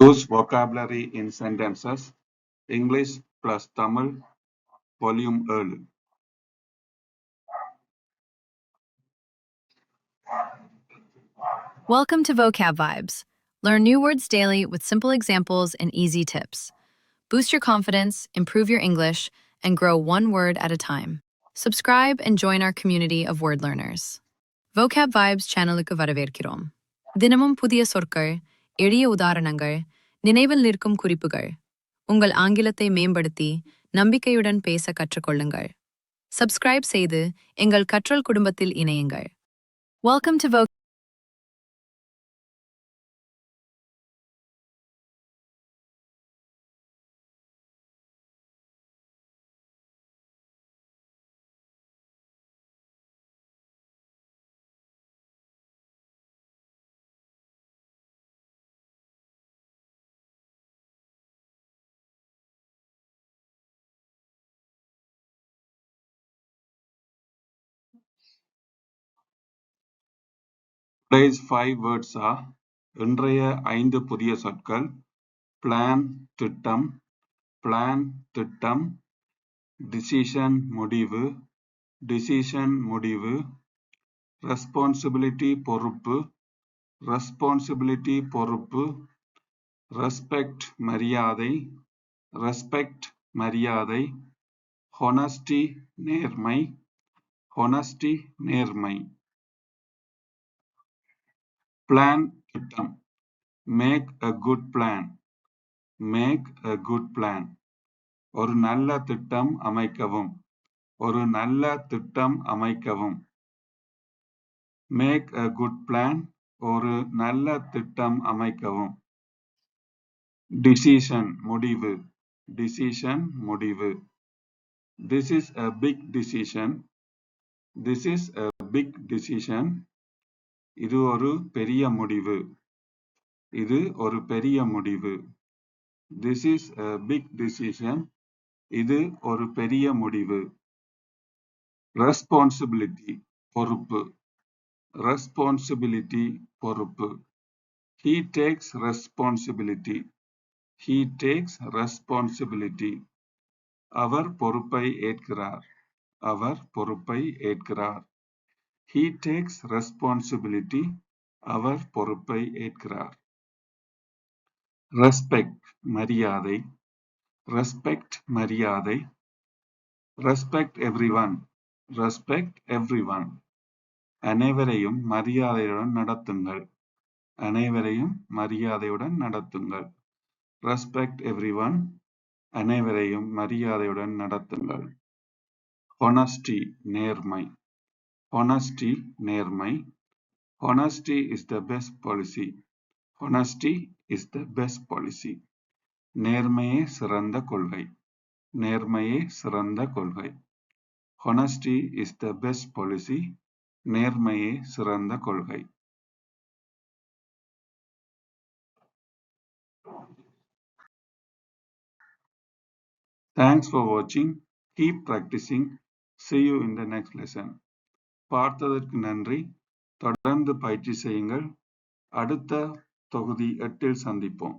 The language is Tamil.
Use vocabulary in sentences. English plus Tamil, Volume 7. Welcome to Vocab Vibes. Learn new words daily with simple examples and easy tips. Boost your confidence, improve your English, and grow one word at a time. Subscribe and join our community of word learners. Vocab Vibes சேனலுக்கு வரவேற்கிறோம். தினமும் புதிய சொற்கள், எளிய உதாரணங்கள், நினைவில் நிற்கும் குறிப்புகள். உங்கள் ஆங்கிலத்தை மேம்படுத்தி நம்பிக்கையுடன் பேச கற்றுக்கொள்ளுங்கள். Subscribe செய்து எங்கள் கற்றல் குடும்பத்தில் இணையுங்கள். Welcome to Vocab. Today's 5 words are இன்றைய 5 புதிய சொற்கள் plan திட்டம், plan திட்டம், decision முடிவு, decision முடிவு, responsibility பொறுப்பு, responsibility பொறுப்பு, respect மரியாதை, respect மரியாதை, honesty நேர்மை, honesty நேர்மை. Plan திட்டம் make a good plan, make a good plan. ஒரு நல்ல திட்டம் அமைக்கவும், ஒரு நல்ல திட்டம் அமைக்கவும். Make a good plan, ஒரு நல்ல திட்டம் அமைக்கவும். Decision முடிவு, decision முடிவு. This is a big decision, this is a big decision. இது ஒரு பெரிய முடிவு, இது ஒரு பெரிய முடிவு. This is a big decision, இது ஒரு பெரிய முடிவு. Responsibility பொறுப்பு, responsibility பொறுப்பு. He takes responsibility, he takes responsibility. அவர் பொறுப்பை ஏற்கிறார், அவர் பொறுப்பை ஏற்கிறார். He takes responsibility, அவர் பொறுப்பை ஏற்கிறார். Respect மரியாதை, respect மரியாதை. Respect everyone, respect everyone. அனைவரையும் மரியாதையுடன் நடத்துங்கள், அனைவரையும் மரியாதையுடன் நடத்துங்கள். Respect everyone, அனைவரையும் மரியாதையுடன் நடத்துங்கள். Honesty நேர்மை, honesty நேர்மை. Honesty is the best policy, honesty is the best policy. நேர்மையே சிறந்த கொள்கை, நேர்மையே சிறந்த கொள்கை. Honesty is the best policy, நேர்மையே சிறந்த கொள்கை. Thanks for watching. Keep practicing. See you in the next lesson. பார்த்ததற்கு நன்றி. தொடர்ந்து பயிற்சி செய்யுங்கள். அடுத்த தொகுதி 8 சந்திப்போம்.